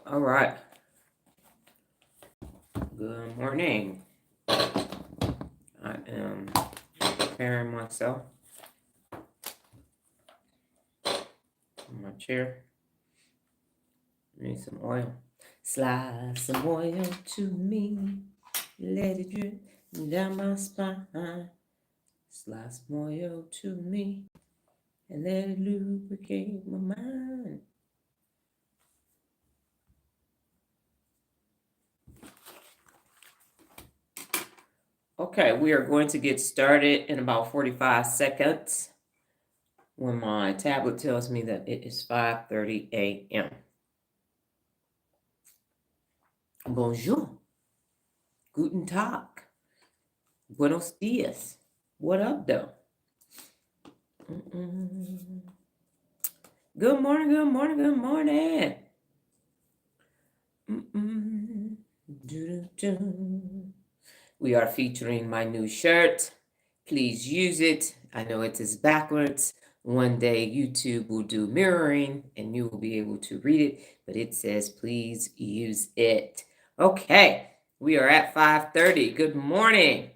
All right. Good morning. I am preparing myself in my chair. Need some oil. Slide some oil to me. Let it drip down my spine. Slide some oil to me and let it lubricate my mind. Okay, we are going to get started in about 45 seconds when my tablet tells me that it is 5:30 a.m. Bonjour. Guten Tag. Buenos dias. What up, though? Good morning, good morning, good morning. We are featuring my new shirt. Please use it. I know it is backwards. One day YouTube will do mirroring and you will be able to read it, but it says please use it. Okay, we are at 5:30. Good morning.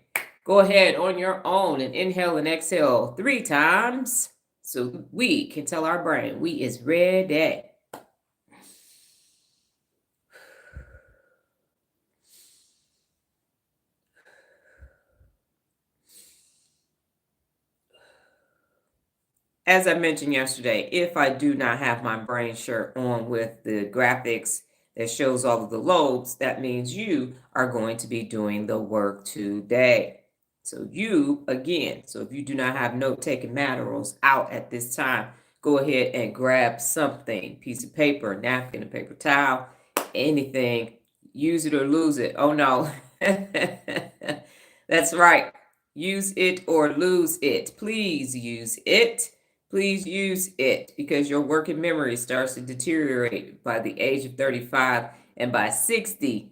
Go ahead on your own and inhale and exhale 3 times so we can tell our brain we is ready. As I mentioned yesterday, if I do not have my brain shirt on with the graphics that shows all of the lobes, that means you are going to be doing the work today. So you, again, so if you do not have note-taking materials out at this time, go ahead and grab something, piece of paper, napkin, a paper towel, anything, use it or lose it. Oh no, that's right. Use it or lose it. Please use it. Please use it because your working memory starts to deteriorate by the age of 35, and by 60,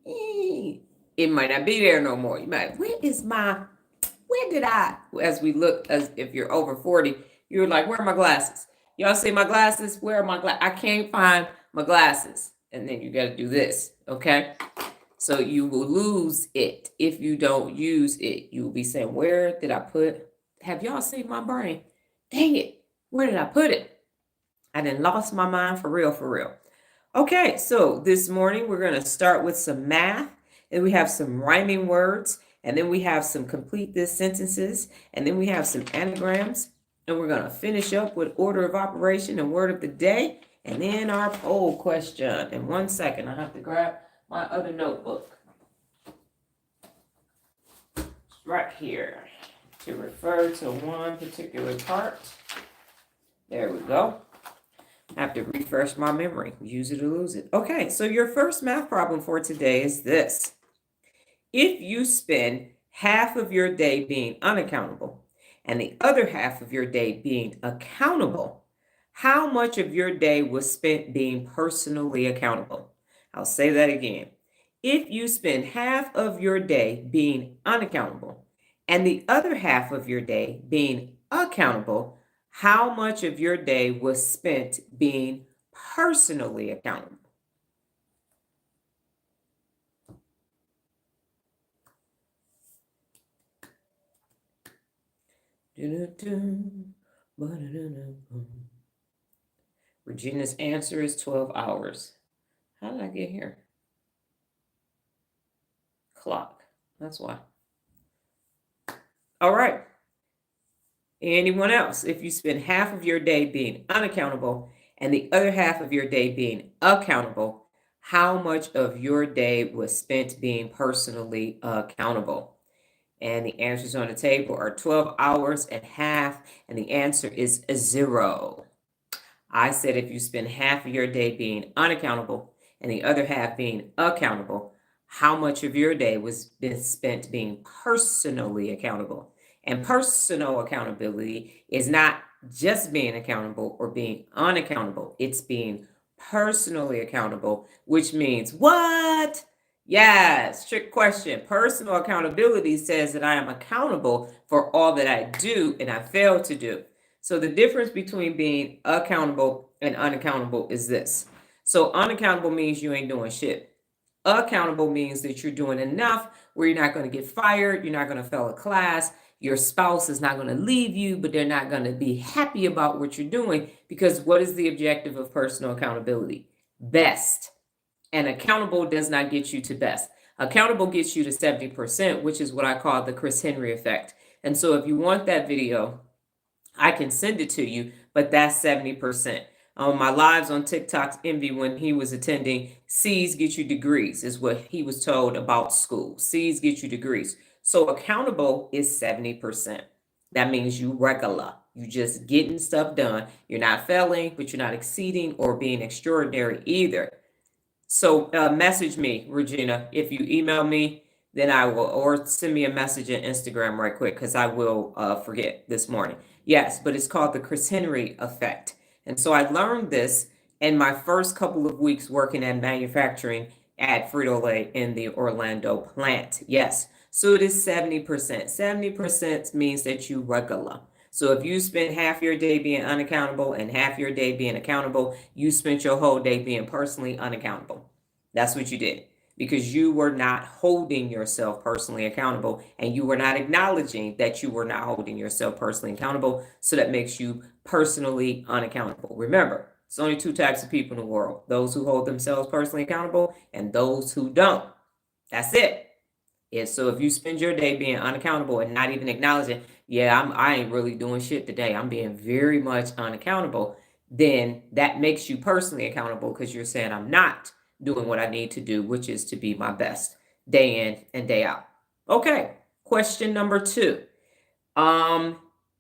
it might not be there no more. You might, where did I, as we look, as if you're over 40, you're like, where are my glasses? Y'all see my glasses? Where are my glasses? I can't find my glasses. And then you got to do this, okay? So you will lose it if you don't use it. You will be saying, where did I put, have y'all seen my brain? Dang it, where did I put it? I done lost my mind for real, for real. Okay, so this morning we're going to start with some math, and we have some rhyming words, and then we have some complete this sentences, and then we have some anagrams, and we're going to finish up with order of operation and word of the day, and then our poll question. In 1 second, I have to grab my other notebook. It's right here to refer to one particular part. There we go. I have to refresh my memory. Use it or lose it. Okay, so your first math problem for today is this. If you spend half of your day being unaccountable and the other half of your day being accountable, how much of your day was spent being personally accountable? I'll say that again. If you spend half of your day being unaccountable and the other half of your day being accountable, how much of your day was spent being personally accountable? Regina's answer is 12 hours. How did I get here? Clock. That's why. All right. Anyone else? If you spend half of your day being unaccountable and the other half of your day being accountable, how much of your day was spent being personally accountable? And the answers on the table are 12 hours and half, and the answer is 0. I said if you spend half of your day being unaccountable and the other half being accountable, how much of your day was been spent being personally accountable? And personal accountability is not just being accountable or being unaccountable. It's being personally accountable, which means what? Yes, trick question. Personal accountability says that I am accountable for all that I do and I fail to do. So the difference between being accountable and unaccountable is this. So unaccountable means you ain't doing shit. Accountable means that you're doing enough where you're not going to get fired, you're not going to fail a class, your spouse is not going to leave you, but they're not going to be happy about what you're doing, because what is the objective of personal accountability? Best. And accountable does not get you to best. Accountable gets you to 70%, which is what I call the Chris Henry effect. And so if you want that video, I can send it to you, but that's 70%. My lives on TikTok's Envy, when he was attending, C's get you degrees, is what he was told about school. C's get you degrees. So accountable is 70%. That means you regular. You just getting stuff done. You're not failing, but you're not exceeding or being extraordinary either. So message me, Regina. If you email me, then I will, or send me a message on Instagram right quick, because I will forget this morning. Yes, but it's called the Chris Henry effect. And so I learned this in my first couple of weeks working at manufacturing at Frito-Lay in the Orlando plant. Yes, so it is 70%. 70% means that you regular. So if you spend half your day being unaccountable and half your day being accountable, you spent your whole day being personally unaccountable. That's what you did, because you were not holding yourself personally accountable, and you were not acknowledging that you were not holding yourself personally accountable. So that makes you personally unaccountable. Remember, it's only two types of people in the world: those who hold themselves personally accountable and those who don't. That's it. So if you spend your day being unaccountable and not even acknowledging, yeah, I ain't really doing shit today, I'm being very much unaccountable, then that makes you personally accountable, because you're saying I'm not doing what I need to do, which is to be my best day in and day out. Okay, question number 2.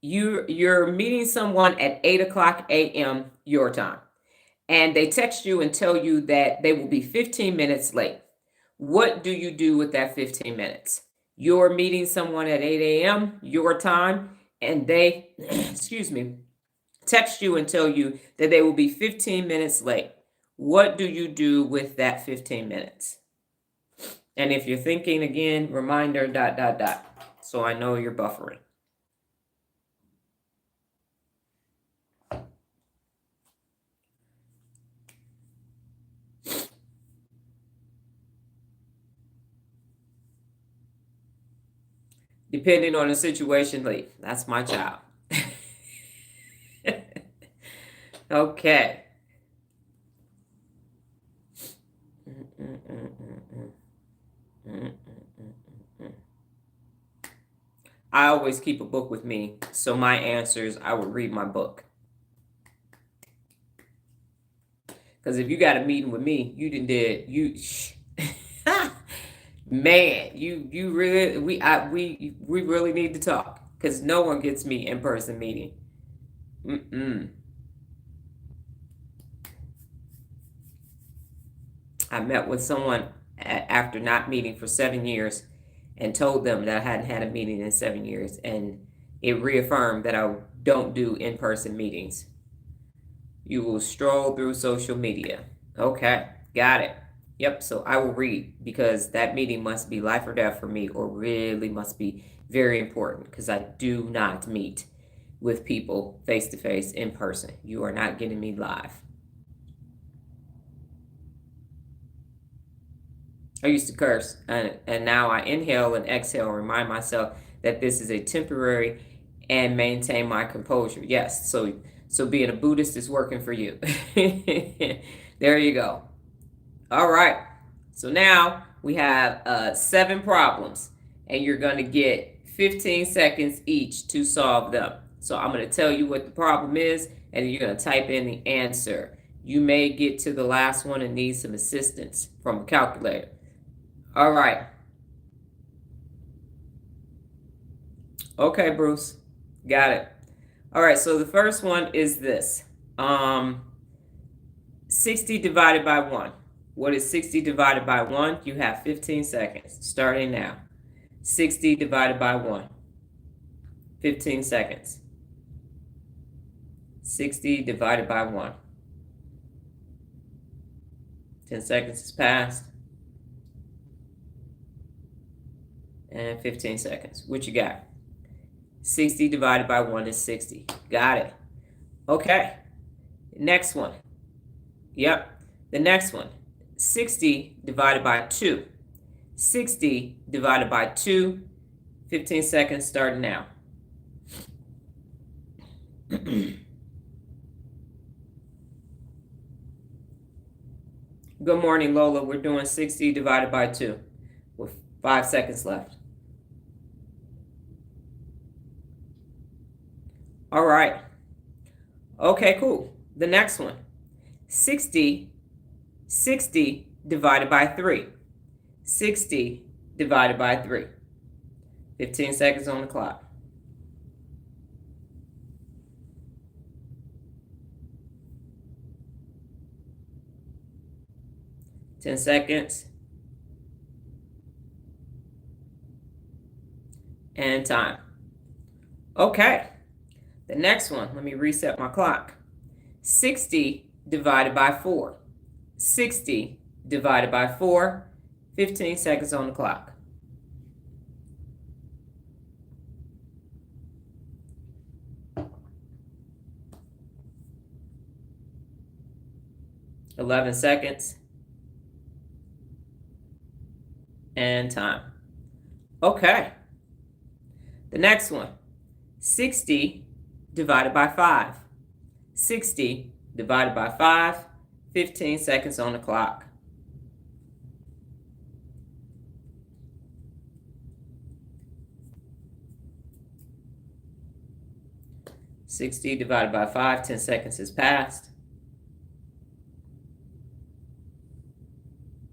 You're meeting someone at 8:00 a.m. your time, and they text you and tell you that they will be 15 minutes late. What do you do with that 15 minutes? You're meeting someone at 8 a.m. your time, and they, excuse me, text you and tell you that they will be 15 minutes late. What do you do with that 15 minutes? And if you're thinking again, reminder, ... So I know you're buffering. Depending on the situation, late. That's my child. Okay. I always keep a book with me, so my answers, I would read my book. Because if you got a meeting with me, you man, you really, we really need to talk, because no one gets me in person meeting. I met with someone after not meeting for 7 years, and told them that I hadn't had a meeting in 7 years, and it reaffirmed that I don't do in-person meetings. You will stroll through social media. Okay, got it. Yep, so I will read, because that meeting must be life or death for me, or really must be very important, because I do not meet with people face to face in person. You are not getting me live. I used to curse, and now I inhale and exhale and remind myself that this is a temporary, and maintain my composure. Yes, so being a Buddhist is working for you. There you go. All right. So now we have 7 problems, and you're going to get 15 seconds each to solve them. So I'm going to tell you what the problem is, and you're going to type in the answer. You may get to the last one and need some assistance from a calculator. All right. Okay, Bruce. Got it. All right, so the first one is this. 60 divided by 1. What is 60 divided by 1? You have 15 seconds, starting now. 60 divided by 1. 15 seconds. 60 divided by 1. 10 seconds has passed. And 15 seconds. What you got? 60 divided by 1 is 60. Got it. Okay. Next one. Yep. The next one, 60 divided by 2. 60 divided by 2, 15 seconds starting now. Good morning, Lola. We're doing 60 divided by 2 with 5 seconds left. All right. Okay, cool. The next one, 60 divided by 3. 60 divided by 3. 15 seconds on the clock. Ten seconds. And time. Okay. The next one, let me reset my clock. 60 divided by 4. 60 divided by 4. 15 seconds on the clock. $11 seconds. And time. Okay. The next one, 60 divided by 5. 60 divided by 5, 15 seconds on the clock. $60 divided by 5, 10 seconds has passed.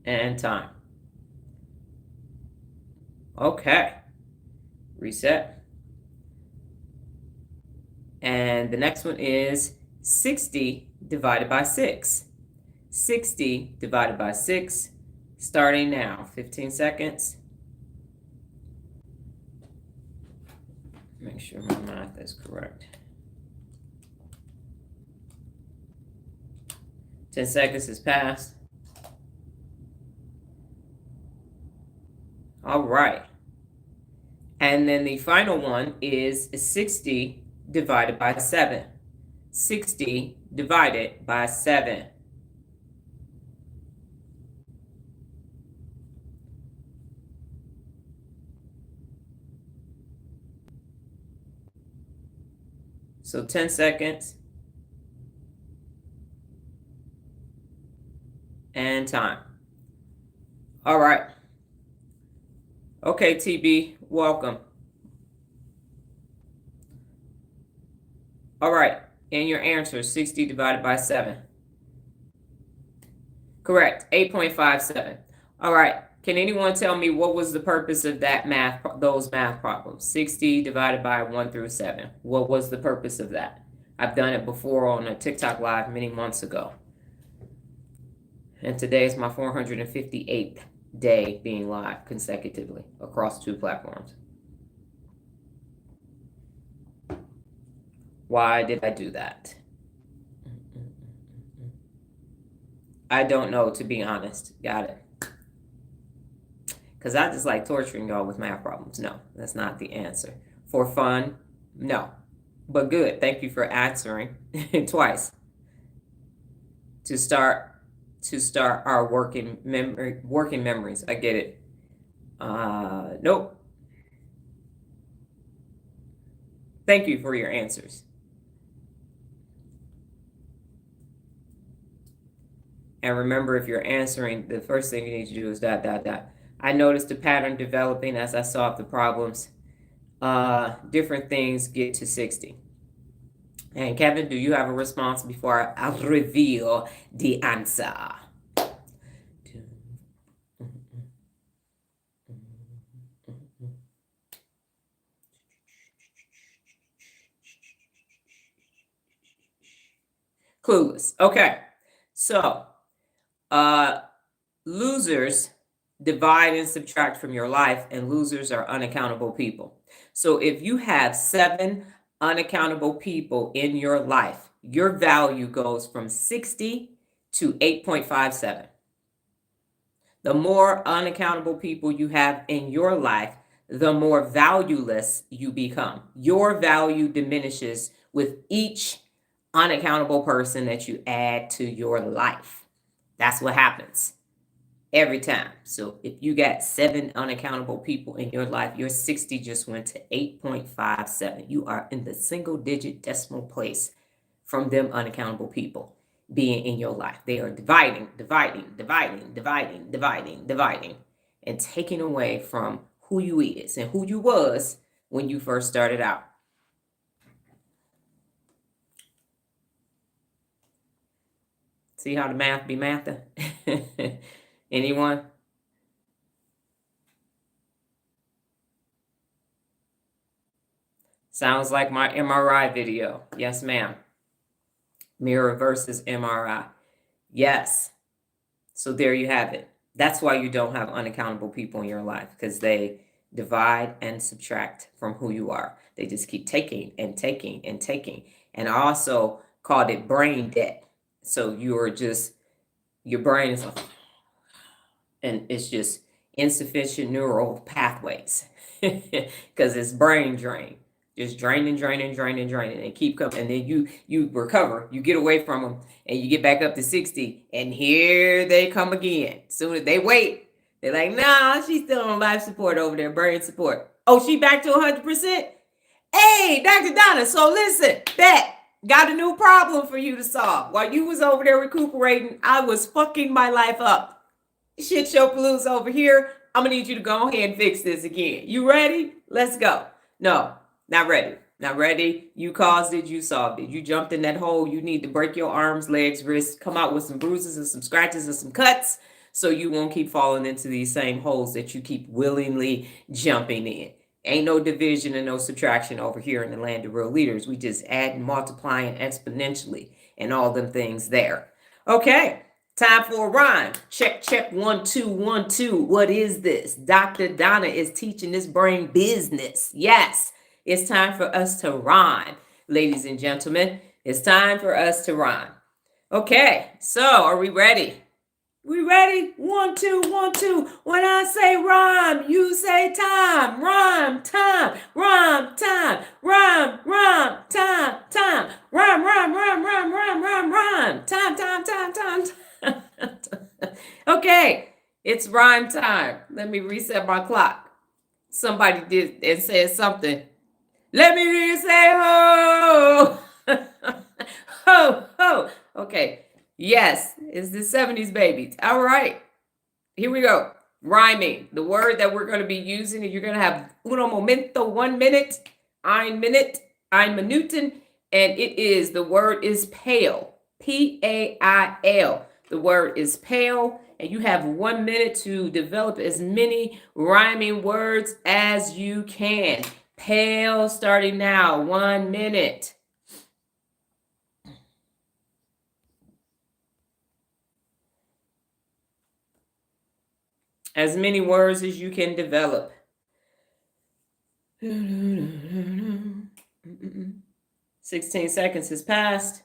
And time. Okay. Reset. And the next one is 60 divided by 6. 60 divided by 6, starting now. 15 seconds. Make sure my math is correct. 10 seconds has passed. All right. And then the final one is 60 divided by 7. 60 divided by 7. So 10 seconds. And time. All right. Okay, TB, welcome. All right, and your answer, 60 divided by 7. Correct, 8.57. All right, can anyone tell me what was the purpose of those math problems? 60 divided by 1 through 7. What was the purpose of that? I've done it before on a TikTok live many months ago. And today is my 458th day being live consecutively across 2 platforms. Why did I do that? I don't know, to be honest. Got it. Because I just like torturing y'all with math problems. No, that's not the answer. For fun? No. But good. Thank you for answering twice. To start our working memories. I get it. Nope. Thank you for your answers. And remember, if you're answering, the first thing you need to do is ... I noticed a pattern developing as I solved the problems. Different things get to 60. And Kevin, do you have a response before I reveal the answer? Clueless. Okay. So, losers divide and subtract from your life, and losers are unaccountable people. So if you have 7 unaccountable people in your life, your value goes from 60 to 8.57. The more unaccountable people you have in your life, the more valueless you become. Your value diminishes with each unaccountable person that you add to your life. That's what happens every time. So if you got 7 unaccountable people in your life, your 60 just went to 8.57. You are in the single digit decimal place from them unaccountable people being in your life. They are dividing, and taking away from who you is and who you was when you first started out. See how the math be mathing? Anyone? Sounds like my MRI video. Yes, ma'am. Mirror versus MRI. Yes. So there you have it. That's why you don't have unaccountable people in your life, because they divide and subtract from who you are. They just keep taking and taking and taking. And I also called it brain debt. So your brain is, and it's just insufficient neural pathways because it's brain drain. Just draining, and keep coming. And then you recover, you get away from them, and you get back up to 60, and here they come again. Soon as they wait, they're like, nah, she's still on life support over there, brain support. Oh, she back to 100%? Hey, Dr. Donna, so listen, got a new problem for you to solve. While you was over there recuperating, I was fucking my life up. Shit show palooza over here. I'm gonna need you to go ahead and fix this again. You ready? Let's go. No, not ready. Not ready. You caused it. You solved it. You jumped in that hole. You need to break your arms, legs, wrists, come out with some bruises and some scratches and some cuts so you won't keep falling into these same holes that you keep willingly jumping in. Ain't no division and no subtraction over here in the land of real leaders. We just add and multiply and exponentially and all them things there. Okay. Time for a rhyme. Check, check, 1, 2, 1, 2. What is this? Dr. Donna is teaching this brain business. Yes, it's time for us to rhyme. Ladies and gentlemen, it's time for us to rhyme. Okay, so are we ready? We ready? 1, 2, 1, 2. When I say rhyme, you say time. Rhyme, time. Rhyme, time. Rhyme, rhyme, time, time. Rhyme, rhyme, rhyme, rhyme, rhyme, rhyme, rhyme. Time, time, time, time, time. Okay, it's rhyme time. Let me reset my clock. Somebody did and said something. Let me hear you say ho. Ho, ho. Okay. Yes, it's the 70s babies. All right. Here we go. Rhyming. The word that we're going to be using, and you're going to have uno momento, 1 minute, ein minuten, and the word is pale. P-A-I-L. The word is pale, and you have 1 minute to develop as many rhyming words as you can. Pale starting now. 1 minute. As many words as you can develop. 16 seconds has passed.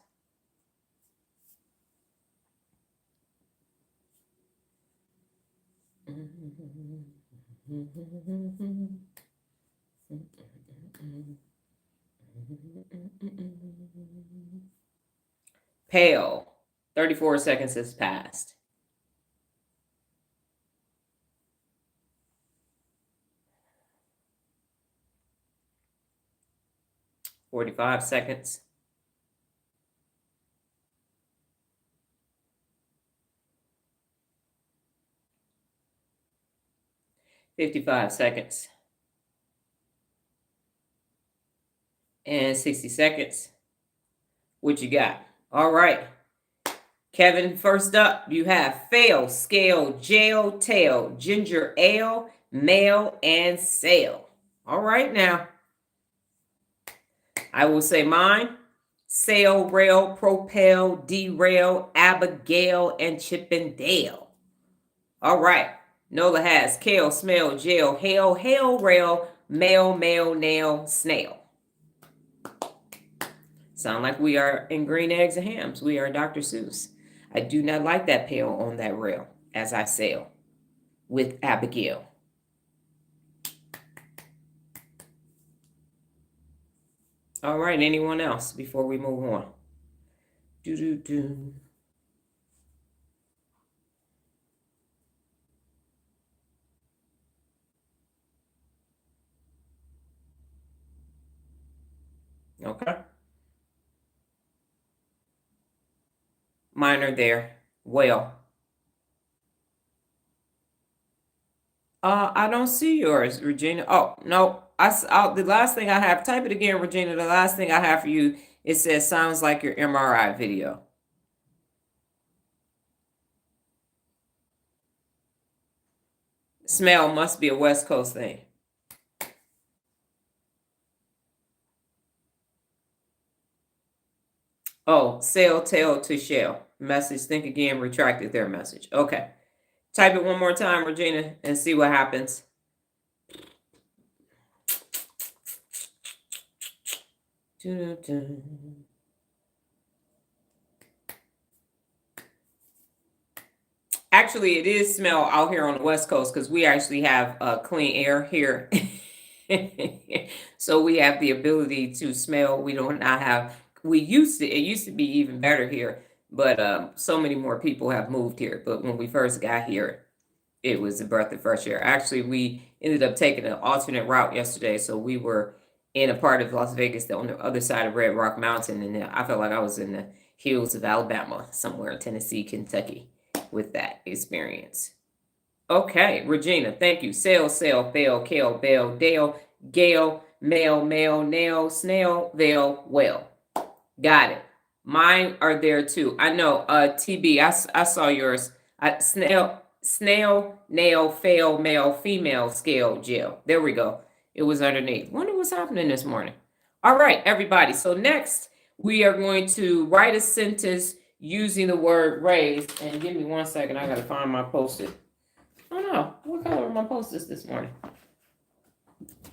Pale. 34 seconds has passed. $45 seconds. $55 seconds. And 60 seconds. What you got? All right. Kevin, first up, you have fail, scale, jail, tail, ginger ale, mail, and sail. All right now. I will say mine. Sail, rail, propel, derail, Abigail, and Chippendale. All right. Nola has kale, smell, jail, hail, hail, rail, mail, nail, snail. Sound like we are in green eggs and hams. We are Dr. Seuss. I do not like that pail on that rail as I sail with Abigail. All right, anyone else before we move on? Okay. Mine are there. Well. I don't see yours, Regina. Oh, no. The last thing I have, type it again, Regina. The last thing I have for you, it says, sounds like your MRI video. Smell must be a West Coast thing. Oh, sell, tell to shell. Message, think again, retracted their message. Okay. Type it one more time, Regina, and see what happens. Actually, it is smell out here on the West Coast because we actually have clean air here. So we have the ability to smell. We don't not have, it used to be even better here, but so many more people have moved here. But when we first got here, it was a breath of fresh air. Actually, we ended up taking an alternate route yesterday. So we were in a part of Las Vegas on the other side of Red Rock Mountain. And I felt like I was in the hills of Alabama, somewhere in Tennessee, Kentucky, with that experience. Okay, Regina, thank you. Sail, sail, fail, kale, bell, dale, gale, mail, mail, nail, snail, veil, well. Got it. Mine are there too. I know, TB, I saw yours. Snail, nail, fail, male, female, scale, jail. There we go. It was underneath. Wonder what's happening this morning. All right, everybody. So next, we are going to write a sentence using the word raise. And give me 1 second. I got to find my Post-it. Oh no, what color are my Post-its this morning?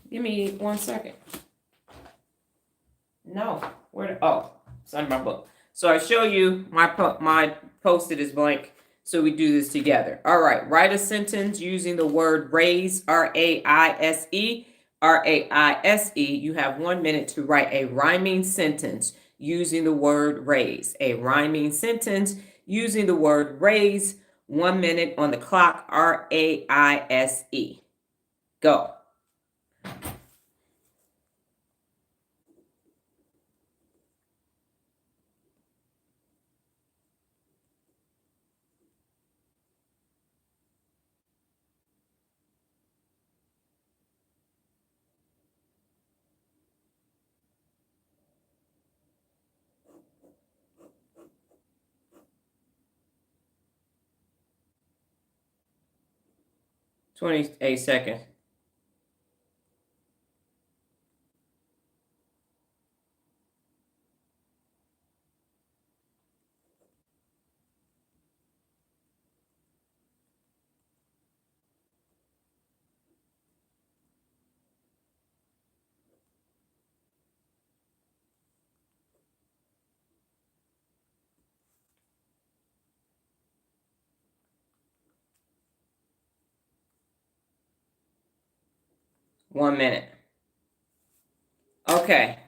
Give me 1 second. No, it's under my book. So I show you my Post-it is blank. So we do this together. All right, write a sentence using the word raise, R-A-I-S-E, R-A-I-S-E. You have 1 minute to write a rhyming sentence using the word raise. A rhyming sentence using the word raise. 1 minute on the clock, R-A-I-S-E. Go. 28 seconds. One minute. Okay.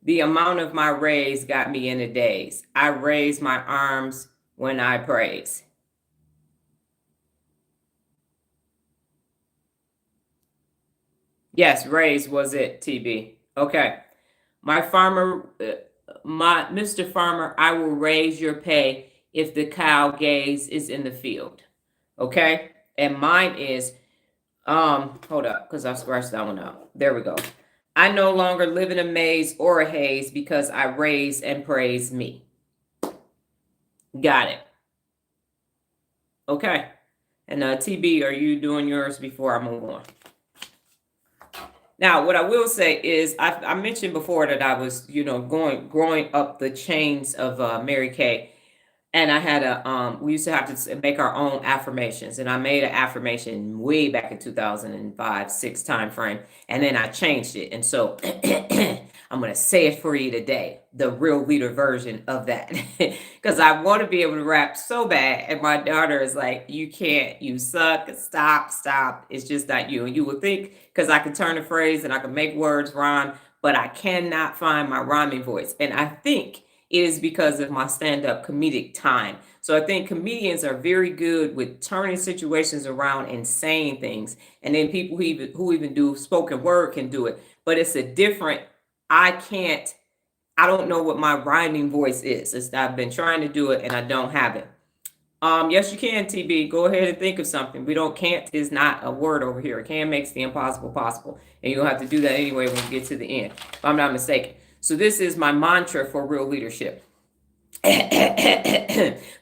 The amount of my raise got me in a daze. I raise my arms when I praise. Yes, raise was it, TB. Okay. Mr. Farmer, I will raise your pay if the cow gaze is in the field. Okay? And mine is, hold up, because I scratched that one out. There we go. I no longer live in a maze or a haze because I raise and praise me. Got it. Okay. And TB, are you doing yours before I move on? Now, what I will say is, I mentioned before that I was, growing up the chains of Mary Kay. And I had we used to have to make our own affirmations. And I made an affirmation way back in 2005, 6 time frame. And then I changed it. And so I'm going to say it for you today, the real leader version of that. Because I want to be able to rap so bad. And my daughter is like, you can't, you suck, stop. It's just not you. And you would think, because I can turn a phrase and I can make words rhyme, but I cannot find my rhyming voice. And I think it is because of my stand-up comedic time. So I think comedians are very good with turning situations around and saying things. And then people who even do spoken word can do it. But it's a different I can't, I don't know what my rhyming voice is. I've been trying to do it and I don't have it. Yes, you can, TB. Go ahead and think of something. We don't, can't is not a word over here. Can makes the impossible possible. And you'll have to do that anyway when you get to the end, if I'm not mistaken. So this is my mantra for real leadership.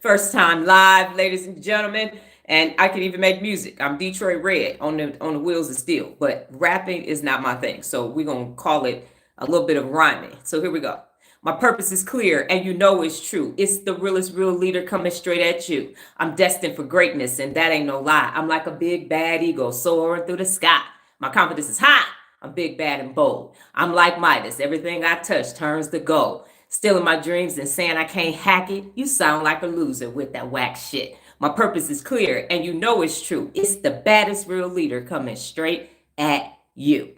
First time live, ladies and gentlemen. And I can even make music. I'm Detroit Red on the wheels of steel, but rapping is not my thing. So we're gonna call it a little bit of rhyming. So here we go. My purpose is clear, and you know it's true. It's the realest real leader coming straight at you. I'm destined for greatness, and that ain't no lie. I'm like a big bad eagle soaring through the sky. My confidence is high. I'm big, bad, and bold. I'm like Midas. Everything I touch turns to gold. Stealing my dreams and saying I can't hack it. You sound like a loser with that whack shit. My purpose is clear, and you know it's true. It's the baddest real leader coming straight at you.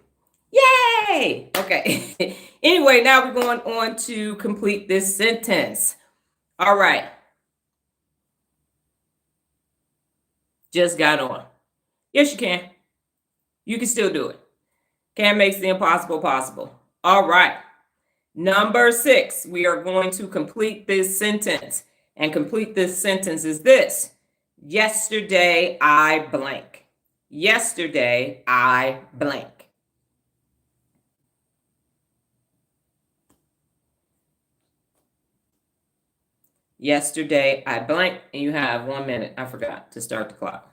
Yay! Okay. Anyway, now we're going on to complete this sentence. All right. Just got on. Yes, you can. You can still do it. Can makes the impossible possible. All right. Number 6, we are going to complete this sentence. And complete this sentence is this. Yesterday, I blank. Yesterday, I blank. Yesterday, I blank. And you have 1 minute. I forgot to start the clock.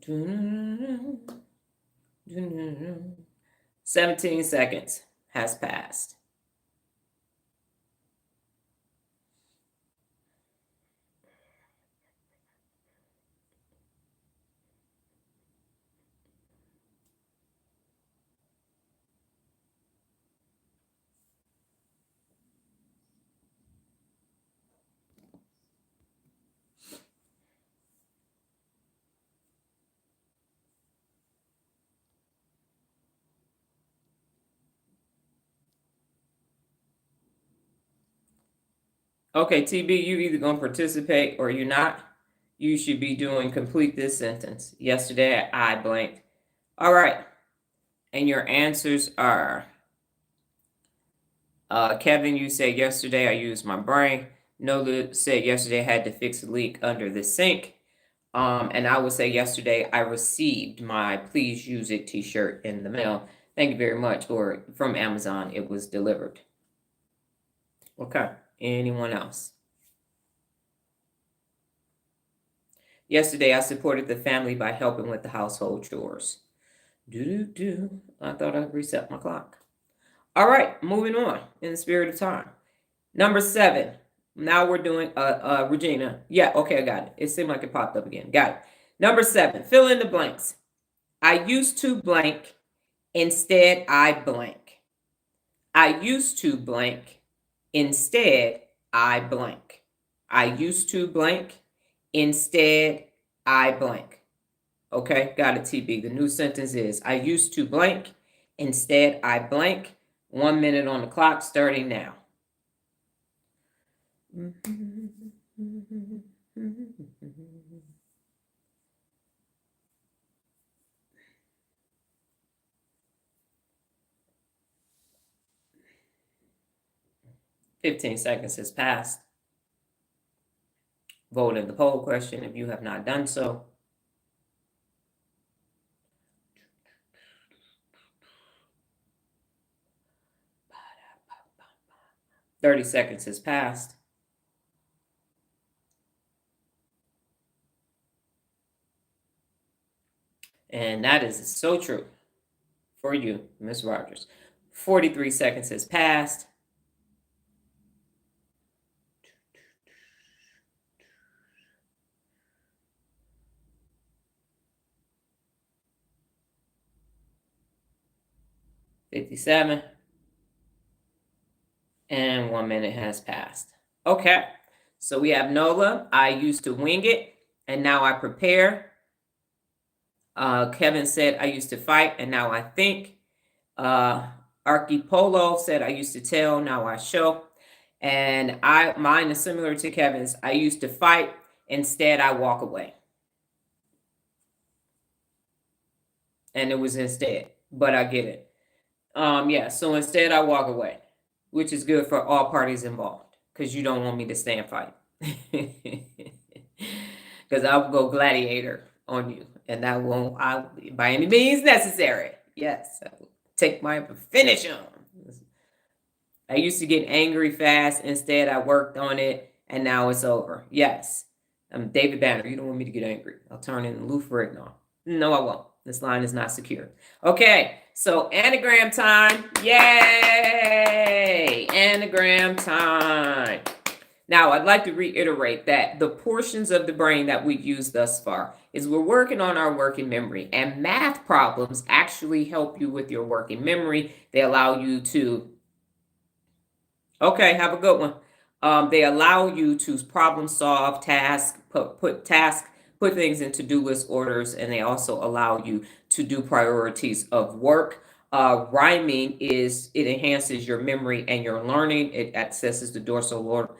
Mm-hmm. 17 seconds has passed. Okay, TB, you either gonna participate or you're not. You should be doing complete this sentence. Yesterday, I blanked. All right. And your answers are, Kevin, you said yesterday I used my brain. Nola said yesterday I had to fix a leak under the sink. And I would say yesterday I received my Please Use It t-shirt in the mail. Thank you very much. Or from Amazon, it was delivered. Okay. Anyone else? Yesterday, I supported the family by helping with the household chores. I thought I'd reset my clock. All right, moving on in the spirit of time. Number 7. Now we're doing Regina. Yeah, okay, I got it. It seemed like it popped up again. Got it. Number 7. Fill in the blanks. I used to blank. Instead, I blank. I used to blank. Instead, I blank. I used to blank. Instead, I blank. Okay, got it, TB. The new sentence is, I used to blank. Instead, I blank. 1 minute on the clock, starting now. 15 seconds has passed. Vote in the poll question if you have not done so. 30 seconds has passed. And that is so true for you, Ms. Rogers. 43 seconds has passed. $57. And 1 minute has passed. Okay. So we have Nola. I used to wing it, and now I prepare. Kevin said I used to fight, and now I think. Archipolo said I used to tell, now I show. And mine is similar to Kevin's. I used to fight. Instead, I walk away. And it was instead, but I get it. Yeah, so instead I walk away, which is good for all parties involved, because you don't want me to stay and fight. Because I'll go gladiator on you, and I won't, by any means necessary. Yes, I will take my finish them. I used to get angry fast. Instead, I worked on it, and now it's over. Yes, I'm David Banner. You don't want me to get angry. I'll turn in Lou Ferrigno. No, I won't. This line is not secure. Okay, so anagram time. Yay! Anagram time. Now, I'd like to reiterate that the portions of the brain that we've used thus far is we're working on our working memory, and math problems actually help you with your working memory. They allow you to, okay, have a good one. They allow you to problem solve, put things in to-do list orders, and they also allow you to do priorities of work. Rhyming it enhances your memory and your learning. It accesses the dorsolateral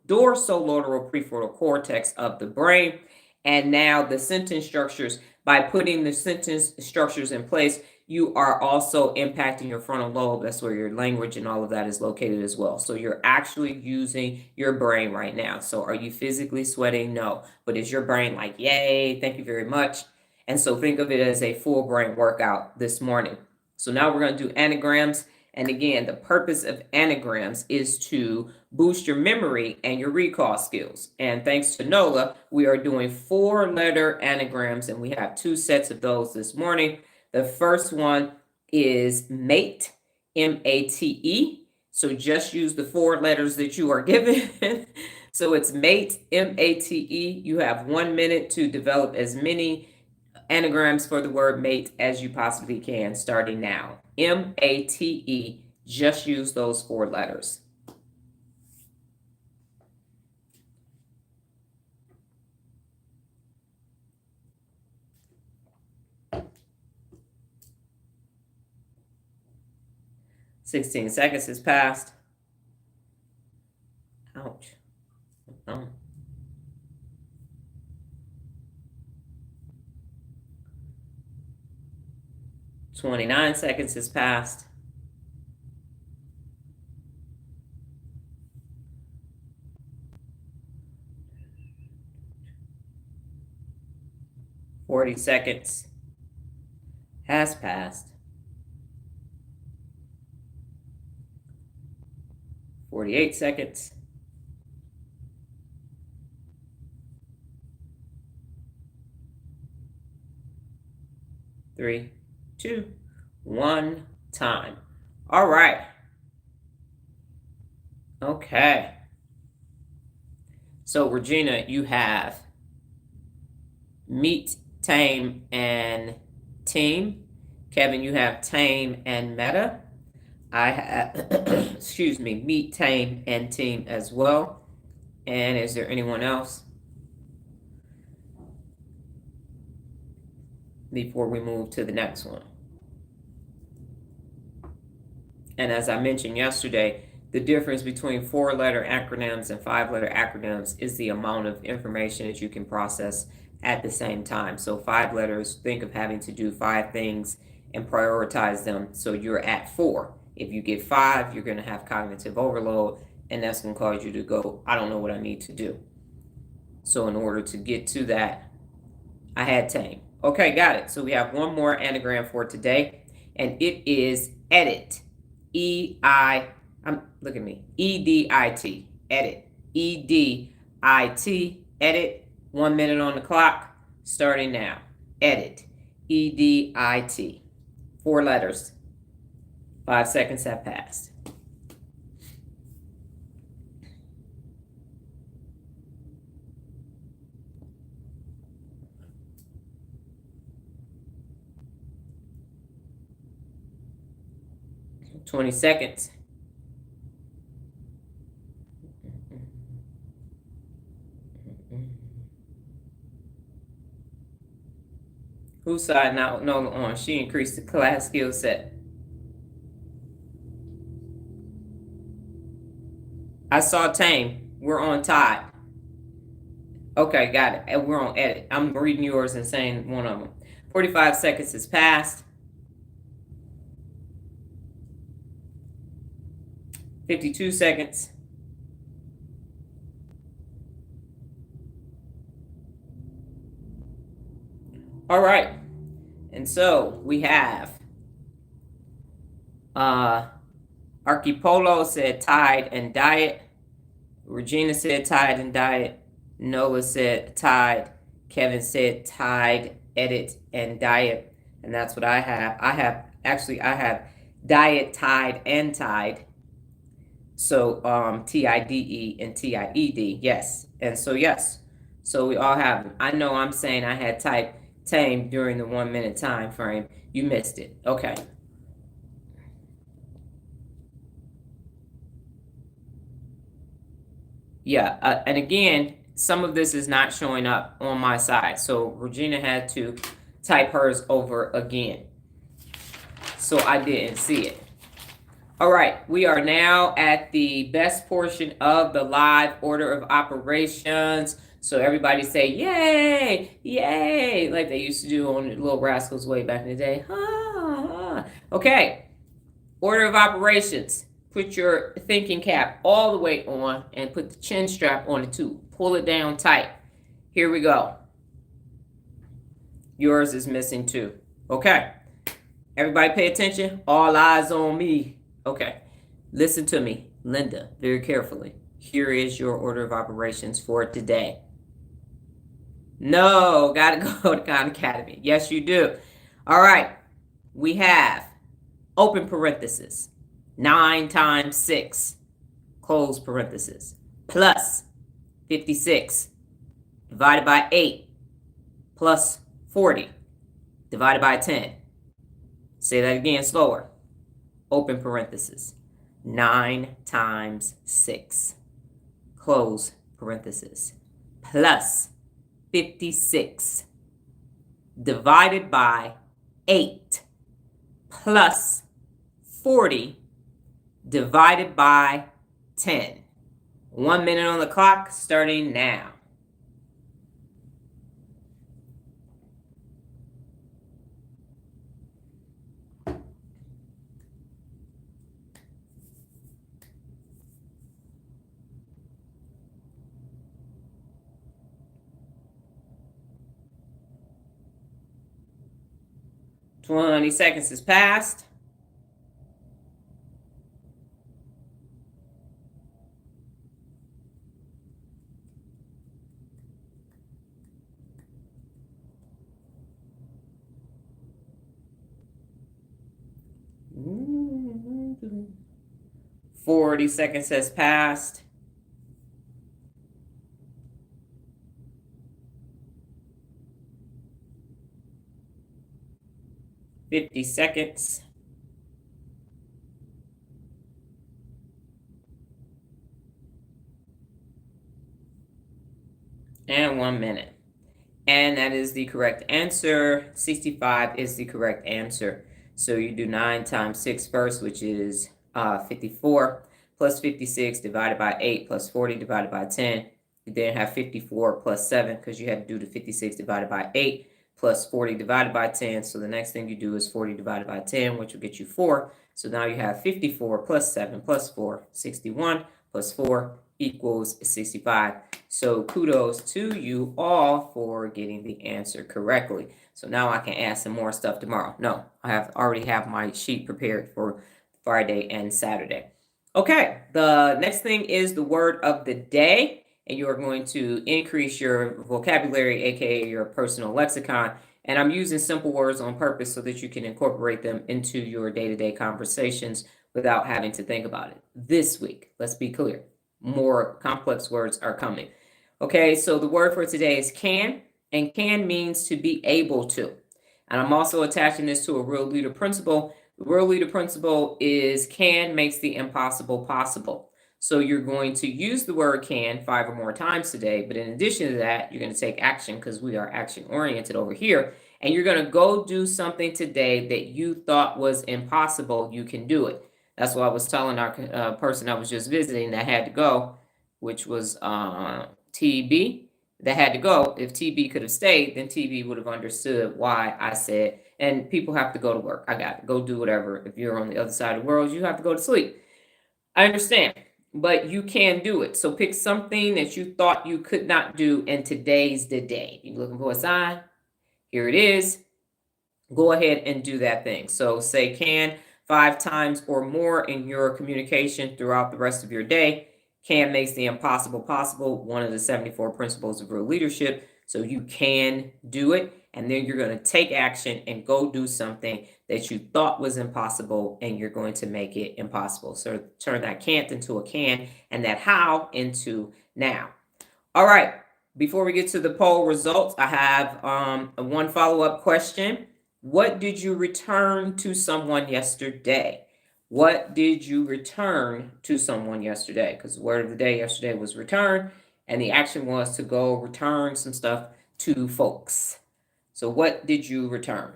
prefrontal cortex of the brain. And now the sentence structures, by putting the sentence structures in place, you are also impacting your frontal lobe. That's where your language and all of that is located as well. So you're actually using your brain right now. So are you physically sweating? No. But is your brain like, yay, thank you very much? And so think of it as a full brain workout this morning. So now we're going to do anagrams. And again, the purpose of anagrams is to boost your memory and your recall skills. And thanks to NOLA, we are doing 4-letter anagrams, and we have 2 sets of those this morning. The first one is mate, M-A-T-E. So just use the 4 letters that you are given. So it's mate, M-A-T-E. You have 1 minute to develop as many anagrams for the word mate as you possibly can, starting now. M-A-T-E. Just use those 4 letters. "16 seconds has passed." Ouch. Oh. 29 seconds has passed. 40 seconds has passed. 48 seconds. 3, 2, 1, time. All right. Okay. So Regina, you have meet, tame, and team. Kevin, you have tame and meta. I have, excuse me, meet, tame, and team as well. And is there anyone else before we move to the next one? And as I mentioned yesterday, the difference between 4-letter acronyms and 5-letter acronyms is the amount of information that you can process at the same time. So 5 letters, think of having to do 5 things and prioritize them, so you're at 4. If you get 5, you're going to have cognitive overload, and that's going to cause you to go, I don't know what I need to do. So in order to get to that, I had tame. Okay, got it. So we have one more anagram for today, and it is edit. Look at me. E-D-I-T. Edit. E-D-I-T. Edit. 1 minute on the clock. Starting now. Edit. E-D-I-T. 4 letters. 5 seconds have passed. "20 seconds. Whose side now? No, on. She increased the class skill set. I saw tame. We're on Tide. Okay, got it. And we're on edit. I'm reading yours and saying one of them. 45 seconds has passed. 52 seconds. All right. And so we have Archipolo said Tide and diet. Regina said Tide and diet. Nola said Tide. Kevin said Tide, edit, and diet. And that's what I have. I have diet, Tide, and Tide. So TIDE and TIED, yes. And so yes. So we all have them. I know I'm saying I had typed tame during the 1 minute time frame. You missed it. Okay. Yeah, and again, some of this is not showing up on my side. So Regina had to type hers over again. So I didn't see it. All right, we are now at the best portion of the live order of operations. So everybody say, yay, yay, like they used to do on the Little Rascals way back in the day. Okay, order of operations. Put your thinking cap all the way on and put the chin strap on it too. Pull it down tight. Here we go. Yours is missing too. Okay, everybody pay attention. All eyes on me. Okay, listen to me, Linda, very carefully. Here is your order of operations for today. No, gotta go to Khan Academy. Yes, you do. All right, we have open parenthesis, 9 times 6, close parenthesis, plus 56 divided by 8, plus 40 divided by 10. Say that again slower. Open parenthesis, 9 times 6, close parenthesis, plus 56 divided by 8, plus 40 divided by 10. 1 minute on the clock, starting now. Twenty seconds has passed. Mm-hmm. 40 seconds has passed. 50 seconds. And 1 minute. And that is the correct answer. 65 is the correct answer. So you do 9 times 6 first, which is 54, plus 56 divided by 8, plus 40 divided by 10. You then have 54 plus 7, because you had to do the 56 divided by 8, plus 40 divided by 10. So the next thing you do is 40 divided by 10, which will get you 4. So now you have 54 plus 7 plus 4, 61, plus 4 equals 65. So kudos to you all for getting the answer correctly. So now I can add some more stuff tomorrow. No, I already have my sheet prepared for Friday and Saturday. Okay, the next thing is the word of the day, and you are going to increase your vocabulary, aka your personal lexicon. And I'm using simple words on purpose so that you can incorporate them into your day-to-day conversations without having to think about it. This week, let's be clear, more complex words are coming. Okay, so the word for today is can, and can means to be able to. And I'm also attaching this to a real leader principle. The real leader principle is can makes the impossible possible. So you're going to use the word can 5 or more times today, but in addition to that, you're going to take action, because we are action oriented over here, and you're going to go do something today that you thought was impossible. You can do it. That's what I was telling our person I was just visiting that had to go, which was TB, that had to go. If TB could have stayed, then TB would have understood why I said, and people have to go to work. I got to go do whatever. If you're on the other side of the world, you have to go to sleep. I understand, but you can do it. So pick something that you thought you could not do, and today's the day. You're looking for a sign? Here it is. Go ahead and do that thing. So say can 5 times or more in your communication throughout the rest of your day. Can makes the impossible possible, one of the 74 principles of real leadership. So you can do it, and then you're going to take action and go do something that you thought was impossible, and you're going to make it impossible. So turn that can't into a can, and that how into now. All right. Before we get to the poll results, I have one follow-up question. What did you return to someone yesterday? What did you return to someone yesterday? Because the word of the day yesterday was return, and the action was to go return some stuff to folks. So what did you return?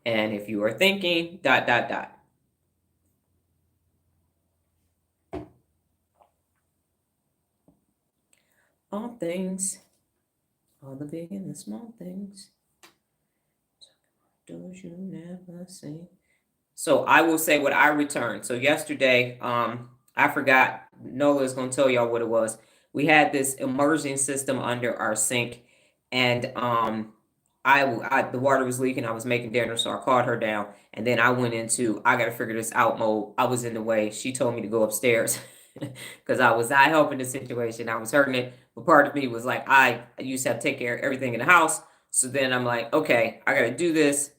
And if you are thinking, ... All things, all the big and the small things, those you never see. So I will say what I returned. So yesterday, I forgot. Nola's gonna tell y'all what it was. We had this immersion system under our sink, and the water was leaking. I was making dinner, so I called her down, and then I went into I gotta figure this out mode. I was in the way. She told me to go upstairs because I was not helping the situation. I was hurting it, but part of me was like, I used to have to take care of everything in the house. So then I'm like, okay, I gotta do this.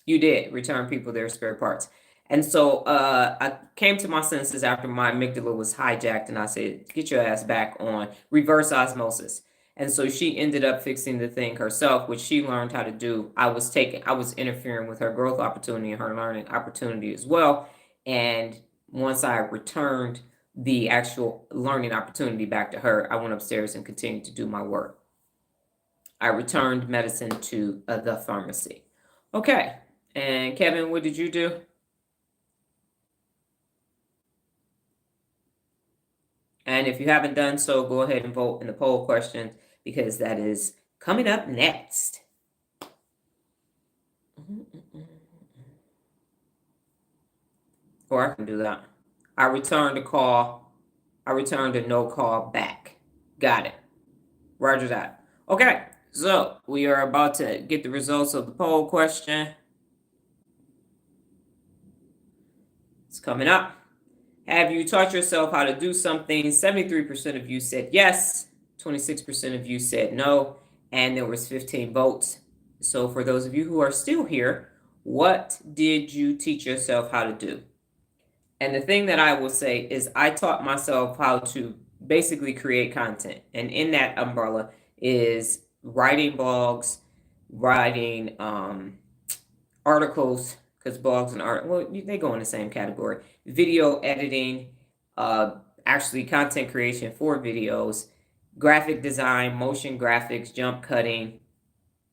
You did return people their spare parts. And so I came to my senses after my amygdala was hijacked, and I said, get your ass back on reverse osmosis. And so she ended up fixing the thing herself, which she learned how to do. I was interfering with her growth opportunity and her learning opportunity as well. And once I returned the actual learning opportunity back to her, I went upstairs and continued to do my work. I returned medicine to the pharmacy. Okay. And Kevin, what did you do? And if you haven't done so, go ahead and vote in the poll question, because that is coming up next. Or I can do that. I returned a call. I returned a no call back. Got it. Roger that. Okay, so we are about to get the results of the poll question. It's coming up. Have you taught yourself how to do something? 73% of you said yes, 26% of you said no, and there was 15 votes. So for those of you who are still here, what did you teach yourself how to do? And the thing that I will say is I taught myself how to basically create content. And in that umbrella is writing blogs, writing articles, because blogs and art, well, they go in the same category. Video editing, actually content creation for videos, graphic design, motion graphics, jump cutting,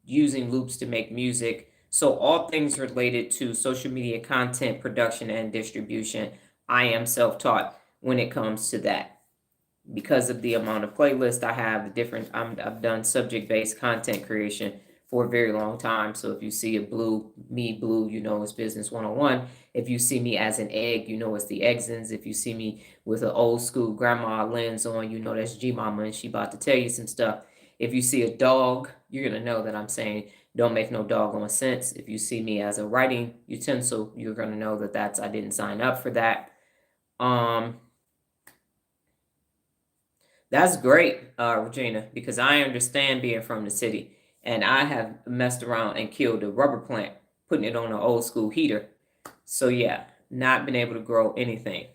using loops to make music. So all things related to social media content production and distribution. I am self-taught when it comes to that, because of the amount of playlists I have, the different, I've done subject-based content creation for a very long time. So if you see a blue, you know it's Business 101. If you see me as an egg, you know it's the Eggsons. If you see me with an old school grandma lens on, you know that's G-Mama, and she about to tell you some stuff. If you see a dog, you're going to know that I'm saying don't make no doggone sense. If you see me as a writing utensil, you're going to know that I didn't sign up for that. That's great, Regina, because I understand being from the city, and I have messed around and killed a rubber plant, putting it on an old school heater. So yeah, not been able to grow anything.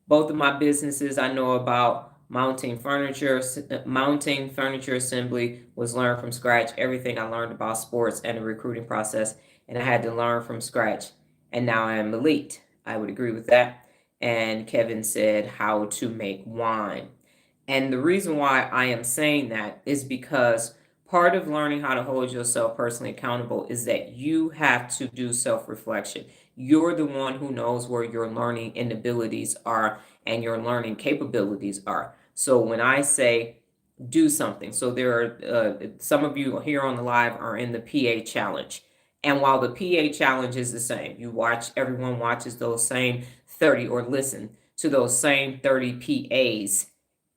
Both of my businesses I know about. Mounting furniture assembly was learned from scratch. Everything I learned about sports and the recruiting process, and I had to learn from scratch. And now I am elite. I would agree with that. And Kevin said how to make wine. And the reason why I am saying that is because Part of learning how to hold yourself personally accountable is that you have to do self reflection. You're the one who knows where your learning inabilities are and your learning capabilities are. So when I say do something, so there are some of you here on the live are in the PA challenge. And while the PA challenge is the same, everyone watches those same 30 or listen to those same 30 PAs.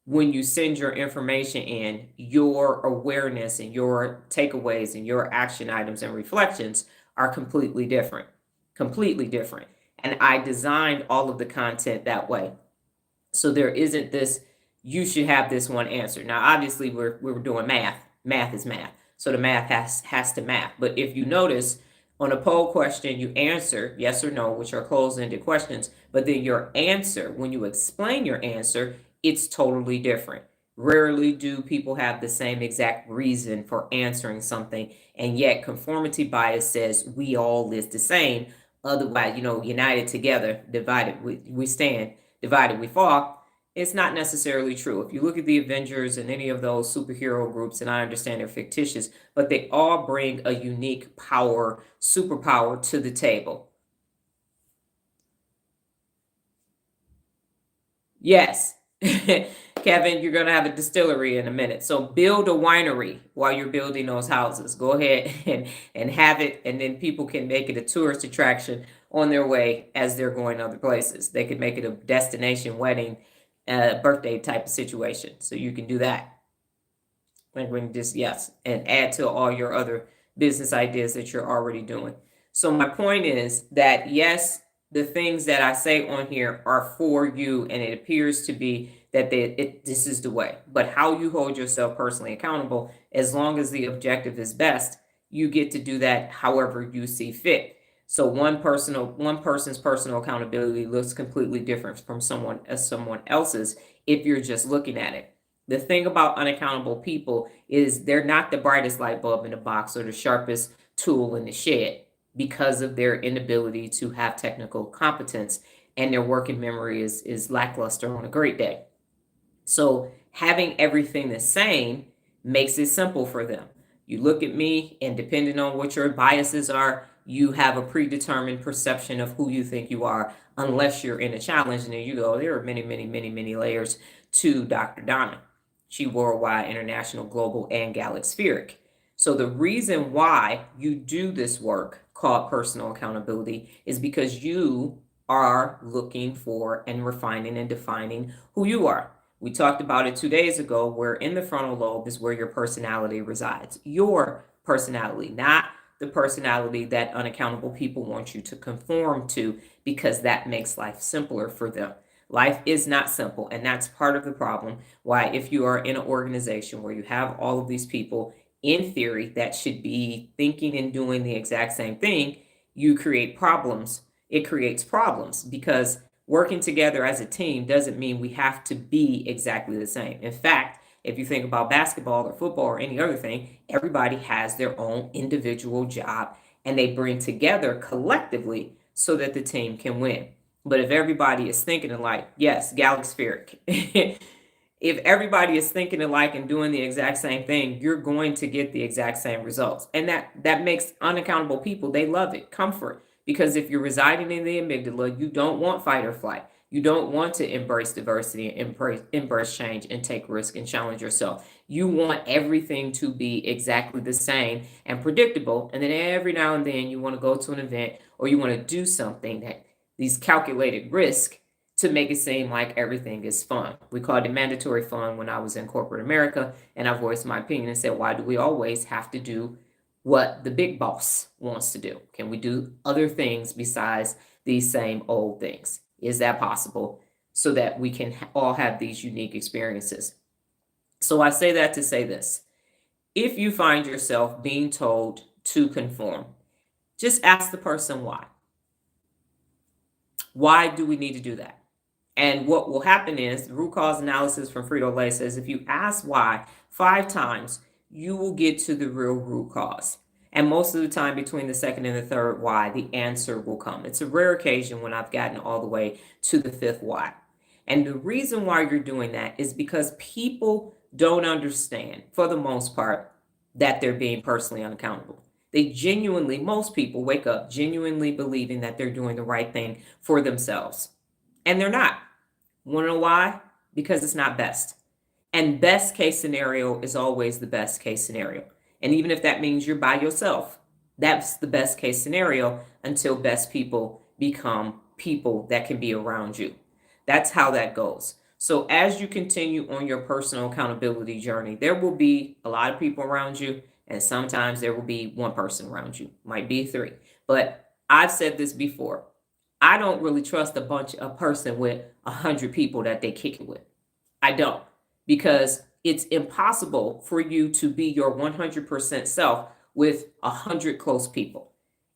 When you send your information in, your awareness and your takeaways and your action items and reflections are completely different. Completely different. And I designed all of the content that way. So there isn't this, you should have this one answer. Now, obviously, we're doing math. Math is math. So the math has to math. But if you notice, on a poll question, you answer yes or no, which are closed-ended questions. But then your answer, when you explain your answer, it's totally different. Rarely do people have the same exact reason for answering something, and yet conformity bias says we all is the same. Otherwise, united together, divided we stand, divided we fall. It's not necessarily true. If you look at the Avengers and any of those superhero groups, and I understand they're fictitious, but they all bring a unique superpower to the table. Yes. Kevin, you're going to have a distillery in a minute. So build a winery while you're building those houses. Go ahead and have it, and then people can make it a tourist attraction on their way as they're going other places. They could make it a destination wedding, birthday type of situation. So you can do that. Like when just, yes, and add to all your other business ideas that you're already doing. So my point is that, yes, the things that I say on here are for you, and it appears to be that this is the way. But how you hold yourself personally accountable, as long as the objective is best, you get to do that however you see fit. So one person's personal accountability looks completely different from someone else's if you're just looking at it. The thing about unaccountable people is they're not the brightest light bulb in the box or the sharpest tool in the shed because of their inability to have technical competence, and their working memory is lackluster on a great day. So having everything the same makes it simple for them. You look at me, and depending on what your biases are, you have a predetermined perception of who you think you are, unless you're in a challenge. And then you go, there are many, many, many, many layers to Dr. Donna. She worldwide, international, global, and galaxpheric. So the reason why you do this work called personal accountability is because you are looking for and refining and defining who you are. We talked about it 2 days ago, where in the frontal lobe is where your personality resides. Your personality, not the personality that unaccountable people want you to conform to, because that makes life simpler for them. Life is not simple, and that's part of the problem. Why, if you are in an organization where you have all of these people in theory that should be thinking and doing the exact same thing, you create problems. It creates problems because working together as a team doesn't mean we have to be exactly the same. In fact, if you think about basketball or football or any other thing, everybody has their own individual job, and they bring together collectively so that the team can win. But if everybody is thinking alike, yes, galaxpheric. If everybody is thinking alike and doing the exact same thing, you're going to get the exact same results. And that makes unaccountable people, they love it, comfort. Because if you're residing in the amygdala, you don't want fight or flight. You don't want to embrace diversity and embrace change and take risk and challenge yourself. You want everything to be exactly the same and predictable. And then every now and then you want to go to an event or you want to do something that these calculated risk to make it seem like everything is fun. We called it mandatory fun when I was in corporate America, and I voiced my opinion and said, why do we always have to do what the big boss wants to do? Can we do other things besides these same old things? Is that possible? So that we can all have these unique experiences. So I say that to say this. If you find yourself being told to conform, just ask the person why. Why do we need to do that? And what will happen is the root cause analysis from Frito-Lay says if you ask why 5 times, you will get to the real root cause. And most of the time, between the second and the third why, the answer will come. It's a rare occasion when I've gotten all the way to the 5th why. And the reason why you're doing that is because people don't understand, for the most part, that they're being personally unaccountable. They genuinely, most people wake up genuinely believing that they're doing the right thing for themselves. And they're not. Want to know why? Because it's not best. And best case scenario is always the best case scenario. And even if that means you're by yourself, that's the best case scenario until best people become people that can be around you. That's how that goes. So as you continue on your personal accountability journey, there will be a lot of people around you, and sometimes there will be one person around you, might be three. But I've said this before. I don't really trust a person with 100 people that they kick it with. I don't, because it's impossible for you to be your 100% self with 100 close people.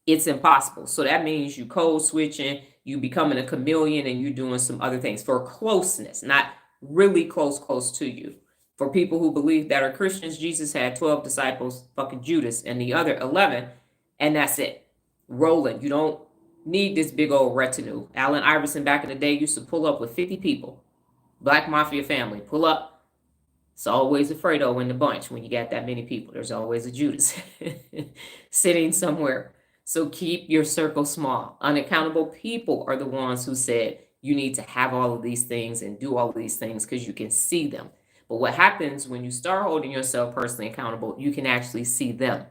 It's impossible. So that means you code switching, you becoming a chameleon, and you doing some other things for closeness, not really close to you. For people who believe that are Christians, Jesus had 12 disciples, fucking Judas, and the other 11, and that's it. Rolling. You don't need this big old retinue. Allen Iverson back in the day used to pull up with 50 people. Black Mafia family, pull up. It's always a Fredo in the bunch when you got that many people. There's always a Judas sitting somewhere. So keep your circle small. Unaccountable people are the ones who said you need to have all of these things and do all of these things because you can see them. But what happens when you start holding yourself personally accountable, you can actually see them.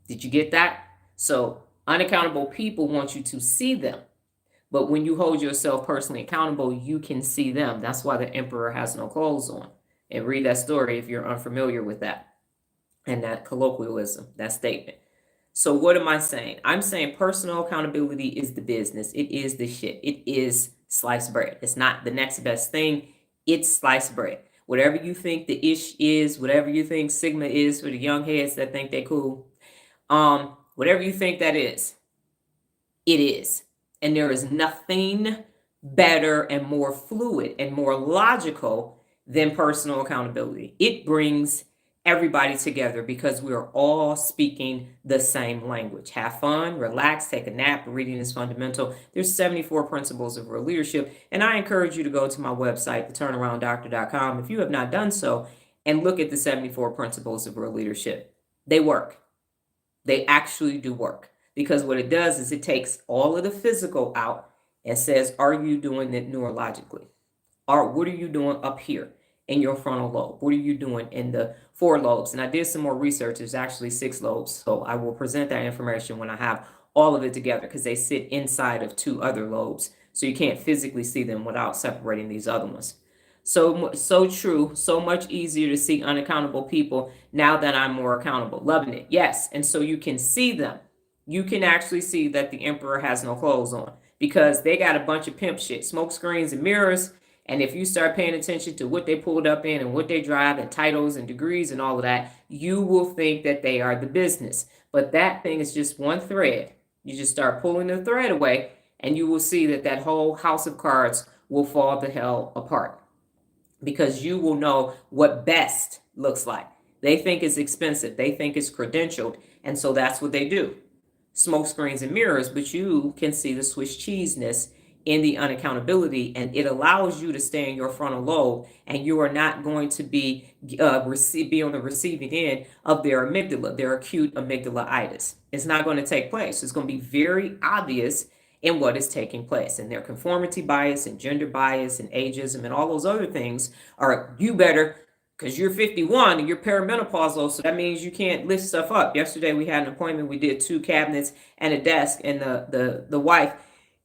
Did you get that? So unaccountable people want you to see them. But when you hold yourself personally accountable, you can see them. That's why the emperor has no clothes on. And read that story if you're unfamiliar with that and that colloquialism, that statement. So what am I saying? I'm saying personal accountability is the business. It is the shit. It is sliced bread. It's not the next best thing. It's sliced bread. Whatever you think the ish is, whatever you think Sigma is for the young heads that think they cool, whatever you think that is, it is. And there is nothing better and more fluid and more logical than personal accountability. It brings everybody together because we are all speaking the same language. Have fun, relax, take a nap. Reading is fundamental. There's 74 principles of real leadership. And I encourage you to go to my website, theturnarounddoctor.com, if you have not done so, and look at the 74 principles of real leadership. They work. They actually do work. Because what it does is it takes all of the physical out and says, are you doing it neurologically? Or what are you doing up here in your frontal lobe? What are you doing in the 4 lobes? And I did some more research. There's actually 6 lobes. So I will present that information when I have all of it together because they sit inside of 2 other lobes. So you can't physically see them without separating these other ones. So true, so much easier to see unaccountable people now that I'm more accountable. Loving it. Yes. And so you can see them. You can actually see that the emperor has no clothes on because they got a bunch of pimp shit, smoke screens and mirrors. And if you start paying attention to what they pulled up in and what they drive and titles and degrees and all of that, you will think that they are the business. But that thing is just one thread. You just start pulling the thread away and you will see that that whole house of cards will fall the hell apart because you will know what best looks like. They think it's expensive. They think it's credentialed. And so that's what they do. Smoke screens and mirrors, but you can see the Swiss cheeseness in the unaccountability, and it allows you to stay in your frontal lobe, and you are not going to be be on the receiving end of their amygdala, their acute amygdala-itis. It's not going to take place. It's going to be very obvious in what is taking place, and their conformity bias and gender bias and ageism and all those other things are you better. Because you're 51 and you're perimenopausal, so that means you can't lift stuff up. Yesterday we had an appointment. We did 2 cabinets and a desk, and the wife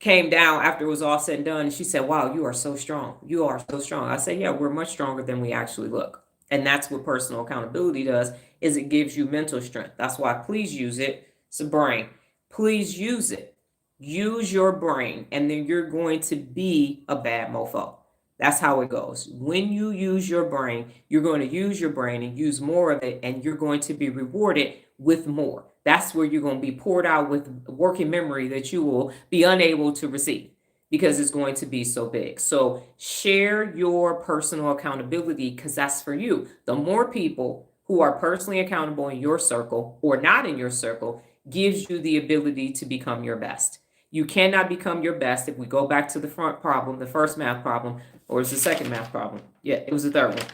came down after it was all said and done, and she said, "Wow, you are so strong. You are so strong." I said, "Yeah, we're much stronger than we actually look." And that's what personal accountability does, is it gives you mental strength. That's why please use it. It's a brain. Please use it. Use your brain, and then you're going to be a bad mofo. That's how it goes. When you use your brain, you're going to use your brain and use more of it, and you're going to be rewarded with more. That's where you're going to be poured out with working memory that you will be unable to receive because it's going to be so big. So share your personal accountability because that's for you. The more people who are personally accountable in your circle or not in your circle gives you the ability to become your best. You cannot become your best if we go back to the front problem, the first math problem, or it's the second math problem. Yeah, it was the third one.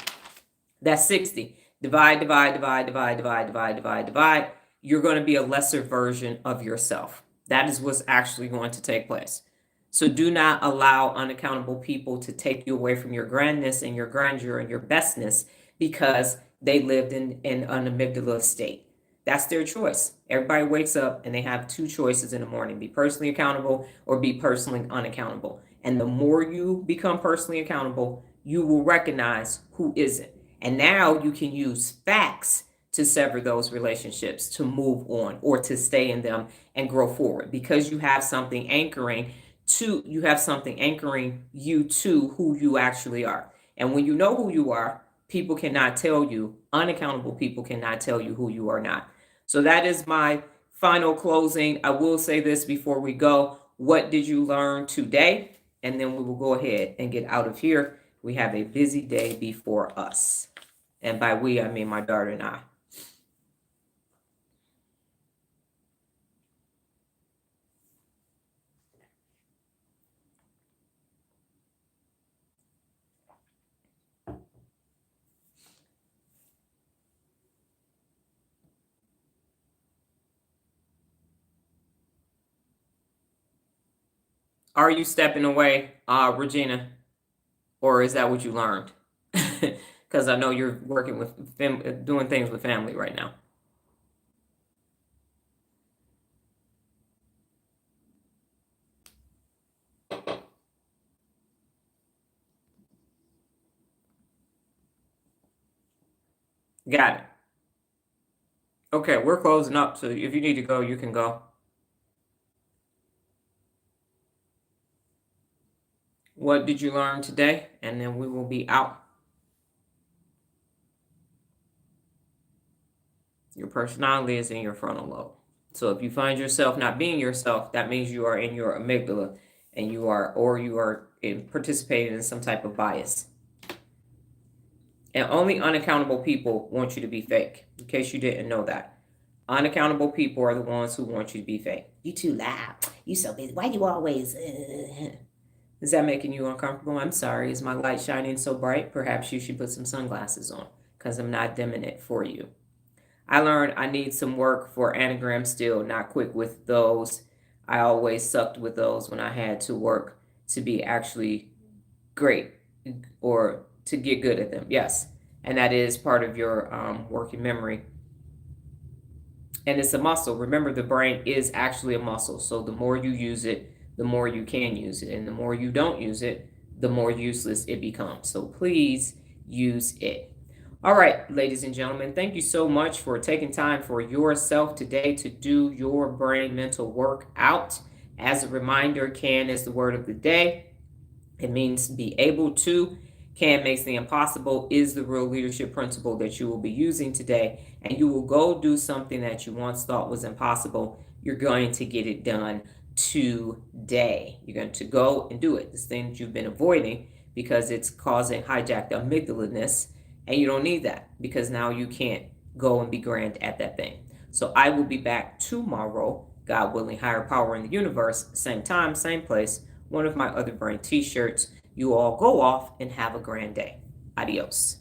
That's 60. divide, divide, divide, divide, divide, divide, divide, divide, you're going to be a lesser version of yourself. That is what's actually going to take place. So do not allow unaccountable people to take you away from your grandness and your grandeur and your bestness because they lived in an amygdala state. That's their choice. Everybody wakes up and they have two choices in the morning: be personally accountable or be personally unaccountable. And the more you become personally accountable, you will recognize who isn't. And now you can use facts to sever those relationships, to move on, or to stay in them and grow forward, because you have something anchoring you to who you actually are. And when you know who you are, people cannot tell you, unaccountable people cannot tell you who you are not. So that is my final closing. I will say this before we go. What did you learn today? And then we will go ahead and get out of here. We have a busy day before us. And by we, I mean my daughter and I. Are you stepping away, Regina? Or is that what you learned? Because I know you're working with doing things with family right now. Got it. Okay, we're closing up, so if you need to go, you can go. What did you learn today? And then we will be out. Your personality is in your frontal lobe. So if you find yourself not being yourself, that means you are in your amygdala and you are participating in some type of bias. And only unaccountable people want you to be fake, in case you didn't know that. Unaccountable people are the ones who want you to be fake. You too loud. You so busy. Why you always... Is that making you uncomfortable? I'm sorry. Is my light shining so bright? Perhaps you should put some sunglasses on, because I'm not dimming it for you. I learned I need some work for Anagram still, not quick with those. I always sucked with those when I had to work to be actually great or to get good at them. Yes. And that is part of your working memory. And it's a muscle. Remember, the brain is actually a muscle. So the more you use it, the more you can use it. And the more you don't use it, the more useless it becomes. So please use it. All right, ladies and gentlemen, thank you so much for taking time for yourself today to do your brain mental work out. As a reminder, can is the word of the day. It means be able to. Can makes the impossible is the real leadership principle that you will be using today. And you will go do something that you once thought was impossible. You're going to get it done today. You're going to go and do it. This thing that you've been avoiding because it's causing hijacked amygdalaness. And you don't need that, because now you can't go and be grand at that thing. So I will be back tomorrow, God willing, higher power in the universe, same time, same place, one of my other brain t-shirts. You all go off and have a grand day. Adios.